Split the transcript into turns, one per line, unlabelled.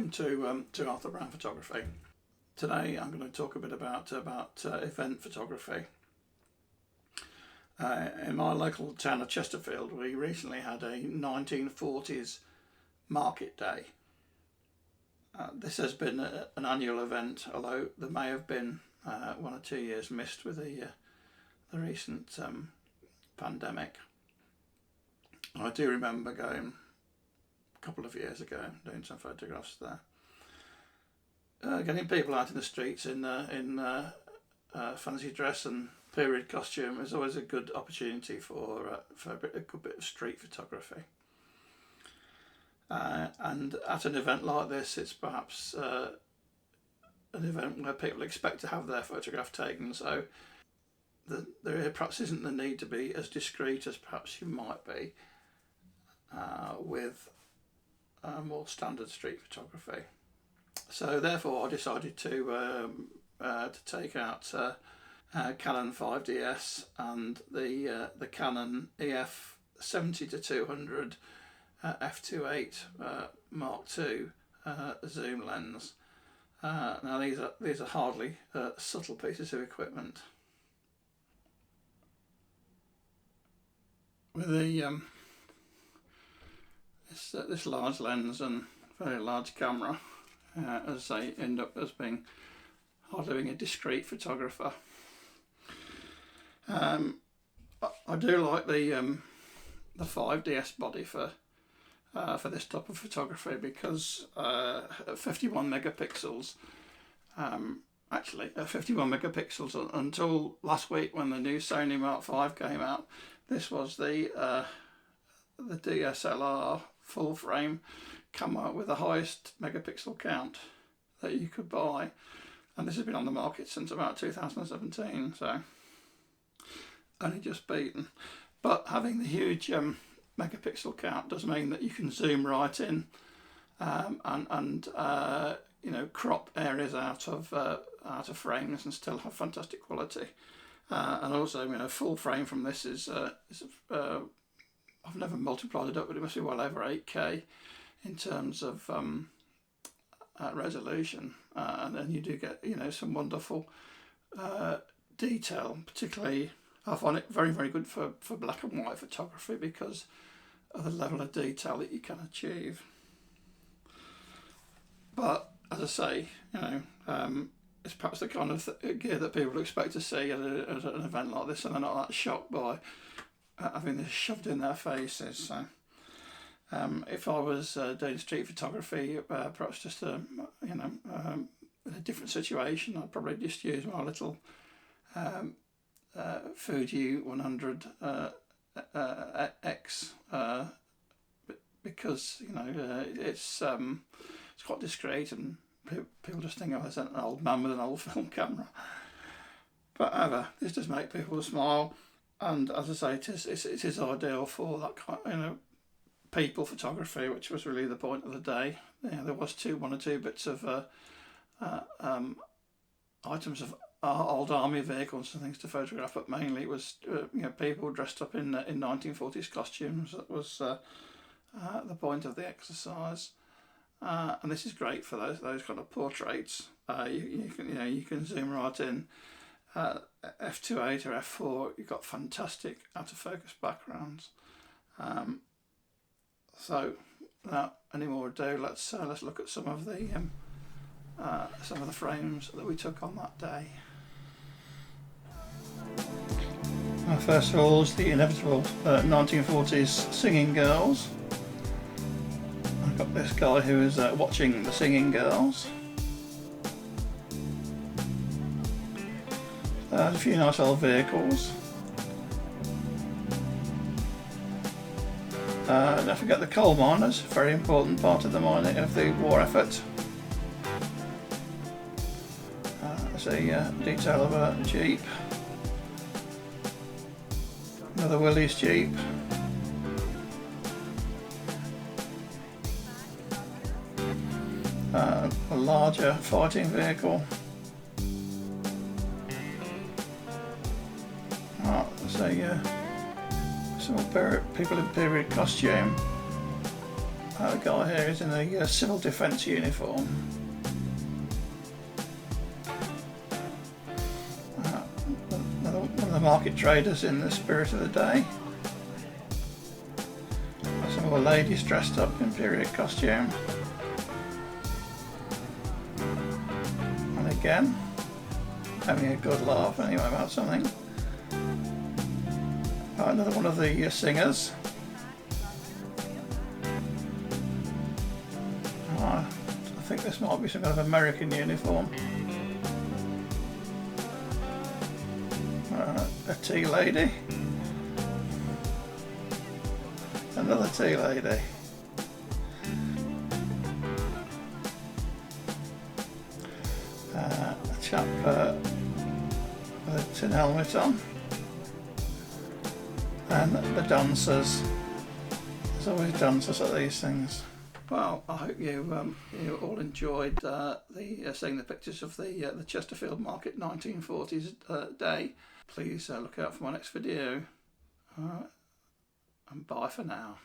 welcome to Arthur Brown Photography. Today I'm going to talk a bit about event photography. In my local town of Chesterfield, we recently had a 1940s market day. This has been an annual event, although there may have been 1 or 2 years missed with the recent pandemic. I do remember going a couple of years ago, doing some photographs there. Getting people out in the streets in fancy dress and period costume is always a good opportunity for a good bit of street photography. And at an event like this, it's perhaps an event where people expect to have their photograph taken, so there perhaps isn't the need to be as discreet as perhaps you might be with more standard street photography. So therefore I decided to take out Canon 5DS and the Canon EF 70-200 f2.8 Mark II zoom lens. Now these are hardly subtle pieces of equipment. With this large lens and very large camera, as I end up as hardly being a discreet photographer. I do like the 5DS body for this type of photography because at 51 megapixels, actually at 51 megapixels until last week when the new Sony Mark V came out, this was the DSLR full frame camera with the highest megapixel count that you could buy, and this has been on the market since about 2017, so only just beaten. But having the huge megapixel count does mean that you can zoom right in and crop areas out of frames and still have fantastic quality. And also, full frame from this is I've never multiplied it up, but it must be well over 8K in terms of resolution, and then you do get some wonderful detail. Particularly, I find it very, very good for black and white photography because of the level of detail that you can achieve. But as I say, it's perhaps the kind of gear that people expect to see at an event like this, and they're not that shocked by having this shoved in their faces. So if I was doing street photography, perhaps just in a different situation, I'd probably just use my little Fuji 100 X because it's quite discreet and people just think, oh, it's an old man with an old film camera. But however, this does make people smile, and as I say, it is ideal for that kind people photography, which was really the point of the day. There was one or two bits of items of old army vehicles and things to photograph, but mainly it was people dressed up in 1940s costumes. That was the point of the exercise, and this is great for those kind of portraits. You can zoom right in. F2.8 or f4, you've got fantastic out of focus backgrounds. So without any more ado, let's look at some of the frames that we took on that day. First of all is the inevitable 1940s singing girls. I've got this guy who is watching the singing girls. A few nice old vehicles. Don't forget the coal miners, very important part of the war effort. There's a detail of a Jeep. Another Willys Jeep. A larger fighting vehicle. There's some people in period costume. The guy here is in a civil defence uniform. One of the market traders in the spirit of the day. Some more ladies dressed up in period costume. And again, having a good laugh anyway about something. Another one of the singers. I think this might be some kind of American uniform. A tea lady. Another tea lady. A chap with a tin helmet on. And the dancers. There's always dancers at these things. Well, I hope you all enjoyed seeing the pictures of the Chesterfield Market 1940s day. Please look out for my next video. And bye for now.